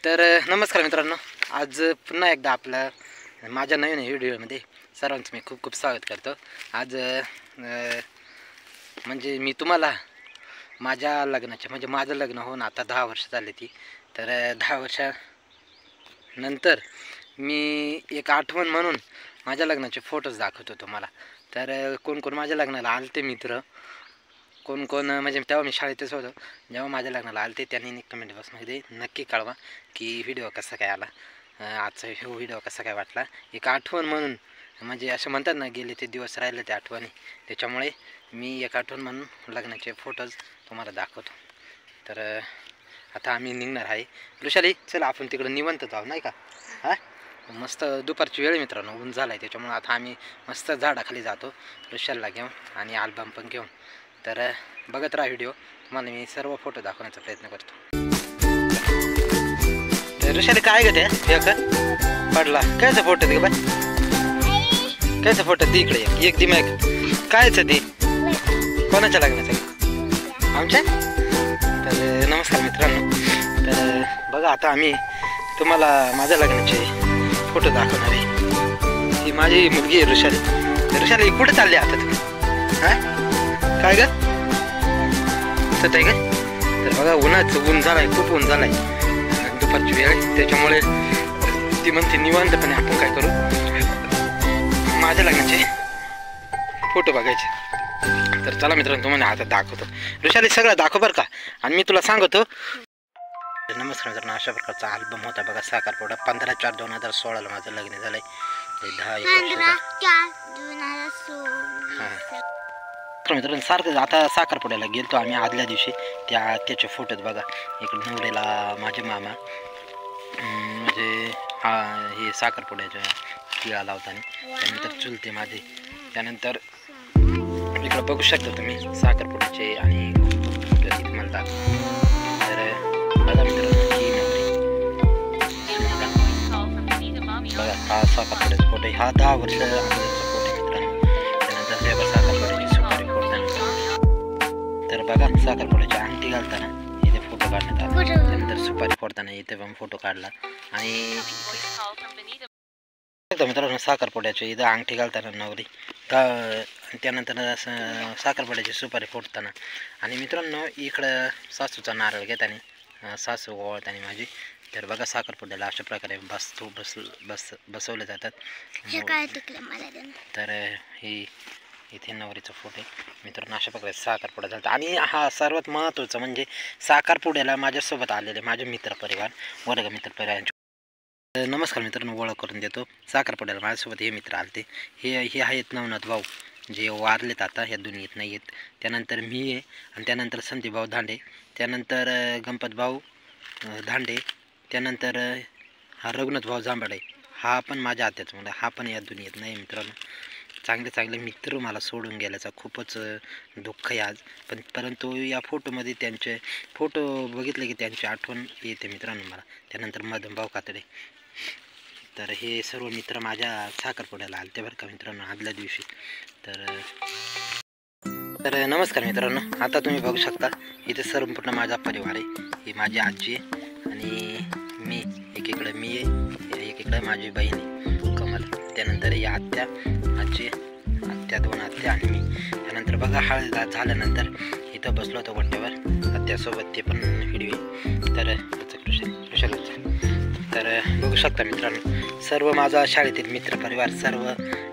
तर नमस्कार मित्रांनो, आज पुन्हा एकदा आपलं माझ्या नवीन व्हिडिओमध्ये सर्वांचं मी खूप खूप स्वागत करतो। आज म्हणजे मी तुम्हाला माझ्या लग्नाचे म्हणजे माझं लग्न होऊन आता 10 वर्ष झाली ती। तर 10 वर्षानंतर मी एक आठवण म्हणून माझ्या लग्नाचे फोटोज दाखवतो तुम्हाला। तर कोण कोण माझ्या लग्नाला आलते मित्र, कोण कोण म्हणजे तेव्हा मी शाळेतच होतो, जेव्हा माझ्या लग्नाला आले ते त्यांनी कमेंट बॉक्समध्ये नक्की कळवा की व्हिडिओ कसा काय आला, आजचा व्हिडिओ कसा काय वाटला। एक आठवण म्हणून म्हणजे असं म्हणतात ना, गेले ते दिवस राहिले ते आठवणी, त्याच्यामुळे मी एक आठवण म्हणून लग्नाचे फोटोज तुम्हाला दाखवतो। तर आता आम्ही निघणार आहे। वृषाली चला आपण तिकडं निवांत जाऊ नाही का? हां मस्त दुपारची वेळ मित्रांनो, ऊन झाला आहे, त्याच्यामुळे आता आम्ही मस्त झाडाखाली जातो वृषालीला घेऊन आणि अल्बम पण घेऊन। तर बघत राहा व्हिडिओ, तुम्हाला मी सर्व फोटो दाखवण्याचा प्रयत्न करतो। तर ऋषाली काय ग ते एक पडला कायचा फोटो दे बाय, कायचा फोटो दे इकडे एक दिमाग कायचं ते कोणाच्या लग्नाचं आमच्या। तर नमस्कार मित्रांनो, तर बघा आता आम्ही तुम्हाला माझ्या लग्नाचे फोटो दाखवणार आहे। ही माझी मुलगी आहे ऋषाली। तर ऋषाली कुठे चालली आता तुम्ही? हां काय ग असं आहे का? तर बघा ऊन झालाय, खूप ऊन झालाय, दुपारची वेळ, त्याच्यामुळे ती म्हणते निवांतपणे आपण काय करू माझ्या लग्नाचे फोटो बघायचे। तर चला मित्रांनो तुम्हाला आता दाखवतो। ऋषाली सगळं दाखव बरं का, आणि मी तुला सांगतो। नमस्कार मित्रांनो, अशा प्रकारचा अल्बम होता बघा साखरपुडा। 15/4/2016 माझं लग्न झालंय, 10 मित्रांनो सारखं आता साखरपुड्याला गेलतो आम्ही आदल्या दिवशी, त्याचे फोटोत बघा। इकडे नवरीला माझे मामा म्हणजे हे साखरपुड्याच्या टिळा लावताना, त्यानंतर चुलते माझे, त्यानंतर इकडं बघू शकता तुम्ही साखरपुड्याचे आणि तिथे म्हणतात। तर बघा मित्रांनो ही नवरी बघा, हा साखरपुड्याचा फोटो, हा 10 वर्ष अगोदरचा फोटो मित्रांनो। त्यानंतर हे साखरपुड्याची सुपारी फोडताना, तर बघा साखरपुड्याची अंगठी घालताना इथे फोटो काढण्यात आला, त्यानंतर सुपारी फोडताना इथे पण फोटो काढला, आणि मित्रांनो साखरपुड्याची इथं अंगठी घालताना नवरी, त्यानंतर साखरपुड्याची सुपारी फोडताना, आणि मित्रांनो इकडं सासूचा नारळ घेताना, सासू ओवाळताना माझी। तर बघा साखरपुड्याला अशा प्रकारे बसवले जातात। तर ही इथे नवरीचा फोटो मित्रांनो, अशा प्रकारे साखरपुडा झाला। आणि हा सर्वात महत्त्वाचं म्हणजे साखरपुड्याला माझ्यासोबत आलेले माझे मित्रपरिवार, वर्ग मित्रपरिवारांचे नमस्कार मित्रांनो ओळख करून देतो। साखरपुड्याला माझ्यासोबत हे मित्र आलते, हे आहेत नवनाथ भाऊ जे वारलेत आता ह्या दुनियेत नाही आहेत, त्यानंतर मी आहे, आणि त्यानंतर संदीप भाऊ धांडे, त्यानंतर गणपत भाऊ धांडे, त्यानंतर हा रघुनाथ भाऊ जांभळे, हा पण माझ्या आत्याचा मुलगा, हा पण या दुनियेत नाही मित्रांनो। चांगले चांगले मित्र मला सोडून गेल्याचा खूपच दुःख आहे आज, परंतु या फोटोमध्ये त्यांचे फोटो बघितले की त्यांची आठवण येते मित्रांनो मला। त्यानंतर मदन भाऊ कातडे, तर हे सर्व मित्र माझ्या साखरपुड्याला आलते बरं का मित्रांनो आदल्या दिवशी। तर नमस्कार मित्रांनो, आता तुम्ही बघू शकता इथे संपूर्ण माझा परिवार आहे। ही माझी आजी आहे, आणि मी एकीकडे मी आहे, एकीकडे माझी बहीण आहे कमल, त्यानंतर ही आत्या आजी, आत्या 2 आत्या आणि मी। त्यानंतर बघा हळद झाल्यानंतर इथं बसलो होतो वट्ट्यावर आत्यासोबत, ते पण व्हिडिओ आहे। तर तर बघू शकता मित्रांनो सर्व माझा शाळेतील मित्रपरिवार सर्व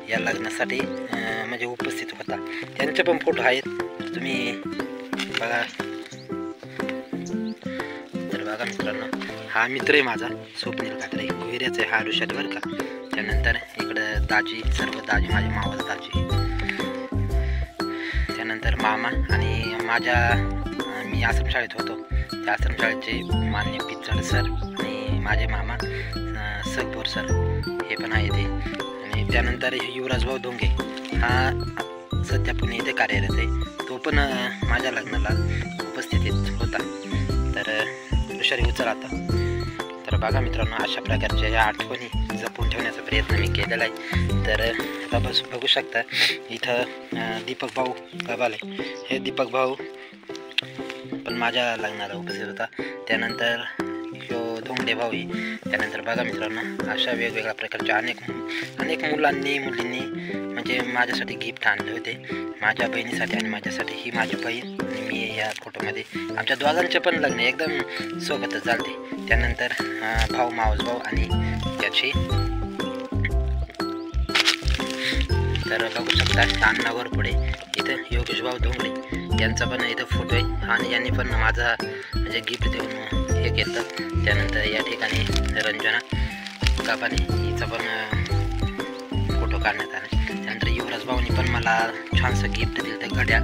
या लग्नासाठी म्हणजे उपस्थित होता, त्यांचे पण फोटो आहेत, तुम्ही बघा। तर बघा मित्रांनो हा मित्र आहे माझा स्वप्नील कात्रे, गुहिऱ्याचा आहे हा ऋषाली बरं का। त्यानंतर इकडं दाजी, सर्व दाजी माझे मावस दाजी, त्यानंतर मामा, आणि माझ्या मी आश्रमशाळेत होतो त्या आश्रमशाळेचे मान्य पिचड सर, आणि माझे मामा सगभोर सर हे पण आहे ते, आणि त्यानंतर युवराज भाऊ धोंगे हा सध्या पुणे इथे कार्यरत आहे, तो पण माझ्या लग्नाला उपस्थित होता। तर ऋषाली उचल आता। तर बघा मित्रांनो अशा प्रकारच्या या आठवणी जपून ठेवण्याचा प्रयत्न मी केलेला आहे। तर आता बघू शकता इथं दीपक भाऊ गबाले, हे दीपक भाऊ पण माझ्या लग्नाला उपस्थित होता। त्यानंतर ह्यो धाकटे भाऊ आहे. त्यानंतर बघा मित्रांनो अशा वेगवेगळ्या प्रकारच्या अनेक मुलांनी मुलींनी म्हणजे माझ्यासाठी गिफ्ट आणले होते. माझ्या बहिणीसाठी आणि माझ्यासाठी. ही माझी बहीण आणि मी या फोटोमध्ये. आमच्या दोघांचे पण लग्न एकदम सोबतच चालते. त्यानंतर भाऊ मावस भाऊ आणि त्याची. तर बघू शकता अण्णावर पुढे इथं योगेश भाऊ धोंगडे यांचा पण इथं फोटो आहे आणि यांनी पण माझा म्हणजे गिफ्ट देऊन हे केलं. त्यानंतर या ठिकाणी रंजना कापाने हिचा पण फोटो काढण्यात आला. त्यानंतर युवराज भाऊनी पण मला छानसं गिफ्ट दिलं त्या घड्या.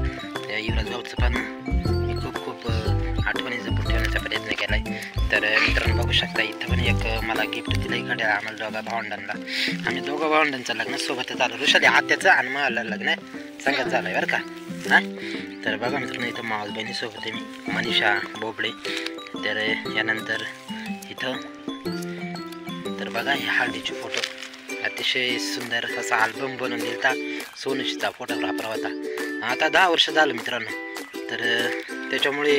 त्या युवराज भाऊचं पण मी खूप आठवणी जपून ठेवण्याचा प्रयत्न केला आहे. तर मित्रांनो बघू शकता इथं पण एक मला गिफ्ट दिलं आहे घड्या आम्हाला दोघा भावंडांना. आम्ही दोघं भावंडांचं लग्न सोबतच आलं. ऋषाली आत्याचं आणि मला लग्न संगत झालं आहे बरं का. हां तर बघा मित्रांनो इथं मावस बहिणीसोबत आहे मी मनीषा बोबडे. तर यानंतर इथं तर बघा हे हळदीचे फोटो अतिशय सुंदर असा अल्बम बनवून दिला. सोनूशीचा फोटोग्राफर होता. आता 10 वर्ष झालं मित्रांनो. तर त्याच्यामुळे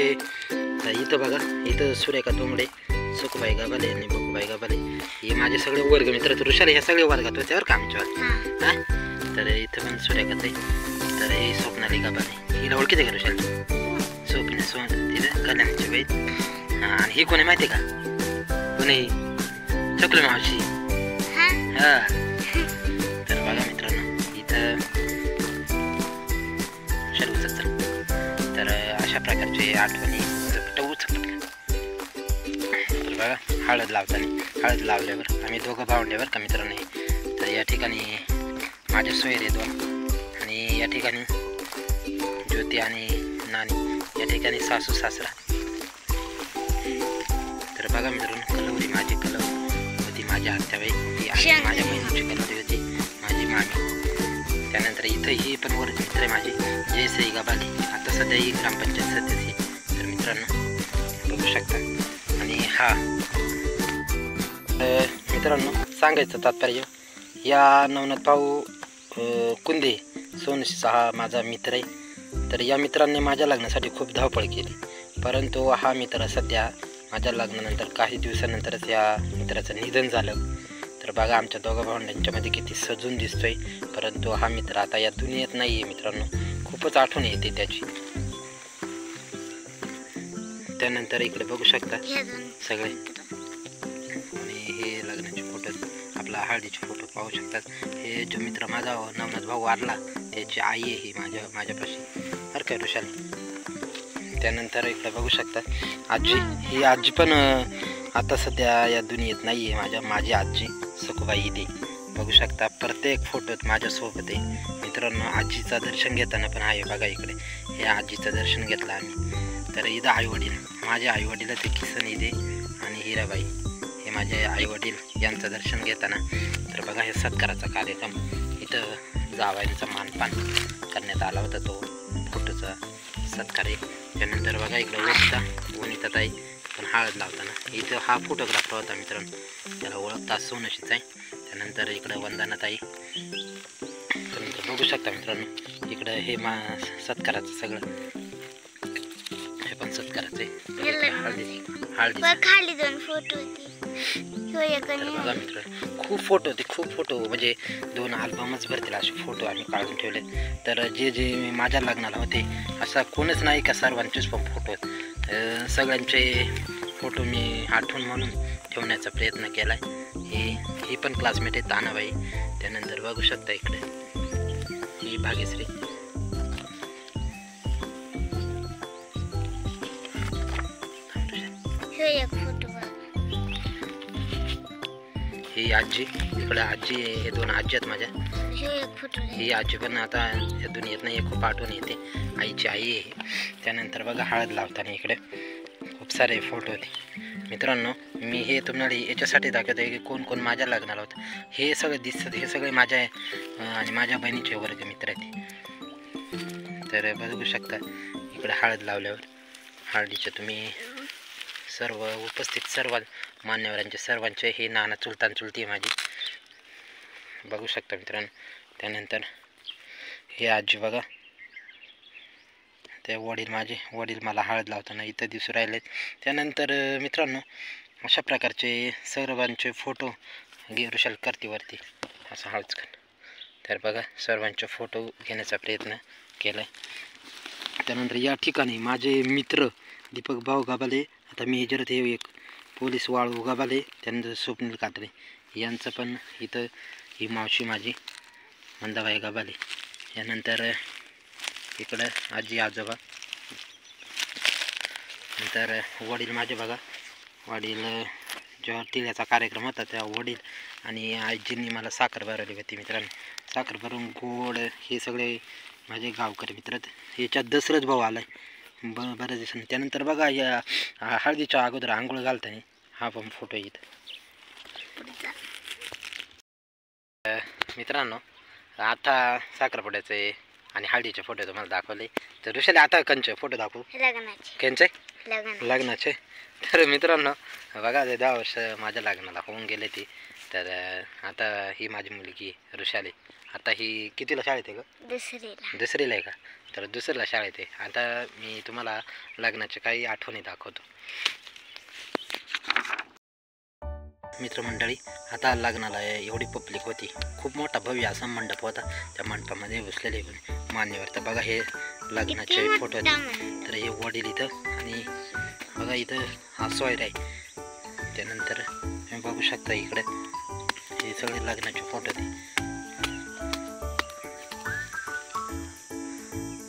इथं बघा इथं सुरेखा तोंगडे सुखबाई गाबाले आणि बकुबाई गाबाले हे माझे सगळे वर्ग मित्र. तर ऋषाली ह्या सगळे वर्गात होते बरं का आमच्यावर. हां तर इथं पण सुरेखाच आहे. तर हे स्वप्नाली गाबाले हिला ओळखीते का ऋषाली? स्वप्न तिथं कल्याणची बाई. हां आणि ही कोणी माहिती आहे का? कोणी चकली मावशी. हां तर बघा मित्रांनो इथं तर अशा प्रकारचे आठवणी तर बघा हळद लावल्यावर आम्ही दोघं भावंडेवर का मित्रांनो. तर या ठिकाणी माझे सोयरे 2 आणि या ठिकाणी ज्योती आणि नानी. या ठिकाणी सासू सासरा. तर बघा मित्रांनो कलवरी माझी होती माझी आत्याबाई ती आणि माझ्या बहिणीची कलवरी होती माझी मामी. त्यानंतर इथं ही पण वर्ग मित्र आहे माझी जयश्री गाबाली. आता सध्या ही ग्रामपंचायत सदस्य. तर मित्रांनो बघू शकता. आणि हा मित्रांनो सांगायचं तात्पर्य या नवनाथ भाऊ कुंदे सोनशीचा हा माझा मित्र आहे. तर या मित्रांनी माझ्या लग्नासाठी खूप धावपळ केली. परंतु हा मित्र सध्या माझ्या लग्नानंतर काही दिवसानंतरच या मित्राचं निधन झालं. तर बघा आमच्या दोघा भावंडांच्यामध्ये किती सजून दिसतोय. परंतु हा मित्र आता या दुनियेत नाही आहे मित्रांनो. खूपच आठवण येते त्याची. त्यानंतर इकडे बघू शकता सगळे आणि हे लग्नाचे फोटो आपला हळदीचे फोटो पाहू शकतात. हे जो मित्र माझा नवनाथ भाऊ वारला त्याची आई आहे ही माझ्यापाशी बरं काय ऋषाली. त्यानंतर इकडे बघू शकता आजी. ही आजी पण आता सध्या या दुनियेत नाही आहे. माझी आजी सखुबाई दे बघू शकता. प्रत्येक फोटोत माझ्यासोबत आहे मित्रांनो. आजीचं दर्शन घेताना पण आहे बघा इकडे. हे आजीचं दर्शन घेतलं आम्ही. तर इथं आईवडील माझे आईवडील ते किसन इथे आणि हिराबाई हे माझे आईवडील यांचं दर्शन घेताना. तर बघा हे सत्काराचा कार्यक्रम इथं जावयांचा मानपान करण्यात आला होता तो फोटोचा सत्कार आहे. त्यानंतर बघा इकडं वनिता ताई पण हळद लावताना इथं हा फोटोग्राफर होता मित्रांनो. त्याला ओळखता सोनशीच आहे. त्यानंतर इकडं वंदना ताई. त्यानंतर बघू शकता मित्रांनो इकडं हे सत्काराचं सगळं हे पण सत्काराचं आहे. हळदी 2 फोटो बघा मित्र. खूप फोटो म्हणजे 2 अल्बमच भरतील असे फोटो आम्ही काढून ठेवले. तर जे माझ्या लग्नाला होते असा कोणच नाही का सर्वांचेच पण फोटो सगळ्यांचे फोटो मी आठवण म्हणून ठेवण्याचा प्रयत्न केला आहे. ही पण क्लासमेट आहे तानाबाई. त्यानंतर बघू शकता इकडे ही भाग्यश्री. ही आजी इकडे आजी हे 2 आजी आहेत माझ्या. ही आजी पण आता या दुनियेत नाही. खूप आठवण येते आईची आई आहे. त्यानंतर बघा हळद लावताना इकडे खूप सारे फोटो होते मित्रांनो. मी हे तुम्हाला याच्यासाठी दाखवत आहे की कोण कोण माझ्या लग्नाला होतं. हे सगळं दिसतं हे सगळे माझ्या आणि माझ्या बहिणीचे वर्ग मित्र आहेत. तर बघू शकता इकडे हळद लावल्यावर हळदीचे तुम्ही सर्व उपस्थित सर्व मान्यवरांचे सर्वांचे हे नाना चुलती माझी बघू शकता मित्रांनो. त्यानंतर हे आजी बघा ते वडील मला हळद लावताना इथं दिसून राहिले. त्यानंतर मित्रांनो अशा प्रकारचे सर्वांचे फोटो वृषाल करते वरती असं हळूच कर. तर बघा सर्वांचे फोटो घेण्याचा प्रयत्न केला आहे. त्यानंतर या ठिकाणी माझे मित्र दीपक भाऊ गाबाले, आता मी जर हे एक पोलीस वाळू गाबाले, त्यानंतर स्वप्नील कात्रे यांचं पण इथं ही मावशी माझी मंदाबाई गाबाले, यानंतर इकडं आजी आजोबा, नंतर वडील माझे बघा. वडील जेव्हा तिळ्याचा कार्यक्रम होता तेव्हा वडील आणि आजींनी मला साखर भरवली होती मित्रांनो. साखर भरून गोड हे सगळे माझे गावकरी मित्र. याच्यात दसरथ भाऊ आला आहे बऱ्याच दिवसांनी. त्यानंतर बघा या हळदीच्या अगोदर आंघोळ घालताना हा पण फोटो येत मित्रांनो. आता साखरपुड्याचे आणि हळदीचे फोटो तुम्हाला दाखवले. तर ऋषाले आता कंचे फोटो दाखवू कंचे लग्नाचे. तर मित्रांनो बघा 10 वर्ष माझ्या लग्नाला होऊन गेले ती. तर आता ही माझी मुलगी ऋषाली, आता ही कितीला शाळेत आहे का? दुसरीला आहे का? तर दुसरीला शाळेत आहे. आता मी तुम्हाला लग्नाचे काही आठवणी दाखवतो मित्रमंडळी. आता लग्नाला एवढी पब्लिक होती, खूप मोठा भव्य असा मंडप होता. त्या मंडपामध्ये बसलेले मान्यवर. तर बघा हे लग्नाचे फोटो. तर हे वडील इथं आणि बघा इथं हा सोयर आहे. त्यानंतर तुम्ही बघू शकता इकडे हे सगळे लग्नाचे फोटो ते.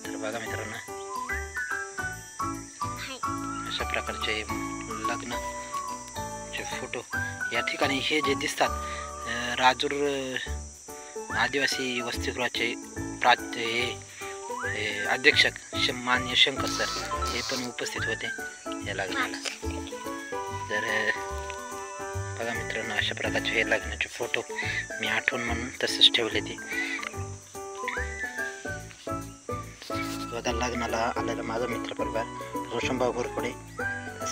तर बघा मित्रांनो अशा प्रकारचे लग्नाचे फोटो या ठिकाणी. हे जे दिसतात राजूर आदिवासी वसतिगृहाचे अध्यक्ष मान्य शंकर सर हे पण उपस्थित होते या लग्नाला. तर बघा मित्रांनो अशा प्रकारचे हे लग्नाचे फोटो मी आठवण म्हणून तसंच ठेवले ते. बघा लग्नाला आलेला माझा मित्रपरिवार रोशनभाऊ घोरपडे,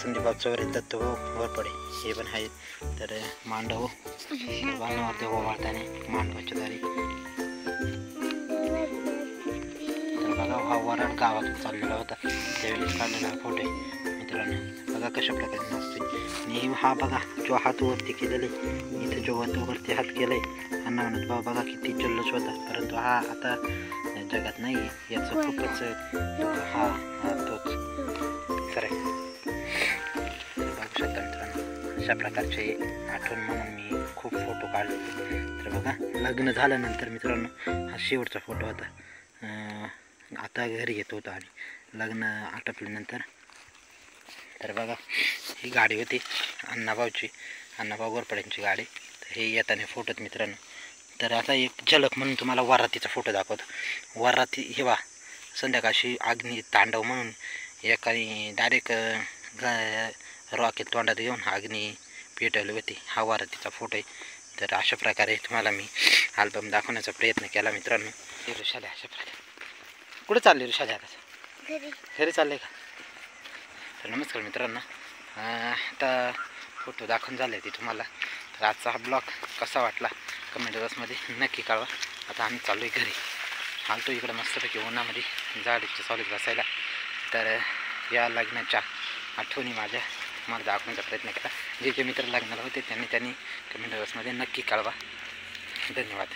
संदीपभाऊ चौरे, दत्तभाऊ घोरपडे हे पण आहेत. तर मांडव बांधवावरती ओवाळताना मांडवाच्या दारी. तर बघा हा वराड गावातून चाललेला होता त्यावेळेस काढलेला फोटो आहे मित्रांनो. बघा कशा प्रकारे नाचते. आणि हा बघा जो हात वरती केलेले इथे जो वरती हात केलाय अण्णा म्हणत भाऊ बघा किती जल्लोष होता. परंतु हा आता जगात नाही, याचं खूपच हा तोच सर आहे. बघू शकता मित्रांनो अशा प्रकारचे आठवण म्हणून मी खूप फोटो काढले. तर बघा लग्न झाल्यानंतर मित्रांनो हा शेवटचा फोटो होता. आता घरी येत होता आणि लग्न आटपल्यानंतर. तर बघा ही गाडी होती अण्णाभाऊ घोरपड्यांची गाडी. तर हे येताना फोटोत मित्रांनो. तर आता एक झलक म्हणून तुम्हाला वरातीचा फोटो दाखवतो. वराती हे वा संध्याकाळची अग्नी तांडव म्हणून एकाने डायरेक्ट रॉकेट तोंडात घेऊन अग्नी पेटवली होती. हा वरातीचा फोटो आहे. तर अशा प्रकारे तुम्हाला मी अल्बम दाखवण्याचा प्रयत्न केला मित्रांनो. ऋषाले अशा प्रकारे कुठे चालले ऋषाले? आता घरी चालले का? तर नमस्कार मित्रांनो, आता फोटो दाखवून झाले ते तुम्हाला. तर आजचा हा ब्लॉग कसा वाटला कमेंट बॉक्समध्ये नक्की कळवा. आता आम्ही चाललो आहे घरी. आलतो इकडं मस्तपैकी उन्हामध्ये झाडीच्या सावलीत बसायला. तर या लग्नाच्या आठवणी माझ्या मला दाखवण्याचा प्रयत्न केला. जे जे मित्र लग्नाला होते त्यांनी कमेंट बॉक्समध्ये नक्की कळवा. धन्यवाद.